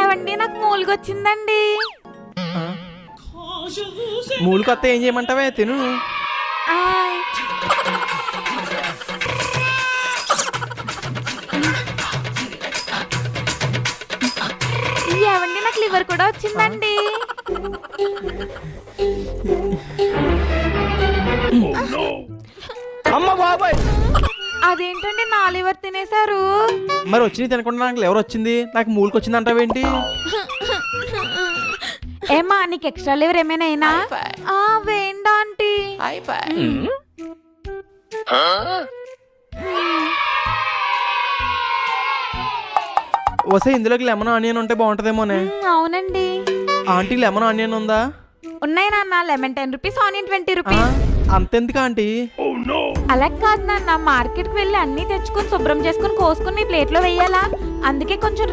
ఏవండి నాకు మూలుగొచ్చిందండి. మూలు కొత్త ఏం చేయమంటావే? తిను. ఆయ్. ఏవండి నాకు లివర్ కూడా వచ్చిందండి. అమ్మ బాబాయ్, అదేంటండి నా లివర్ తినేశారు? మరి వచ్చింది తినకుండా నాకు ఎవరు వచ్చింది? నాకు మూలుకి వచ్చింది అంటావేంటి? ఏమా నీకు ఎక్స్ట్రా లివర్ ఏమైనా అయినా? వేండా ఆంటీ. వసే ఇందులోకి లెమన్ ఆనియన్ ఉంటే బాగుంటదేమోనే. అవునండి ఆంటీ లెమన్ ఆనియన్ ఉందా? ఉన్నాయి నాన్న. Lemon 10 rupees, onion 20 rupees. అంతెందుకు ఆంటీ? అలా కాదు నాన్న, మార్కెట్కి వెళ్ళి అన్ని తెచ్చుకొని శుభ్రం చేసుకుని కోసుకుని మీ ప్లేట్లో వేయాలా? అందుకే కొంచెం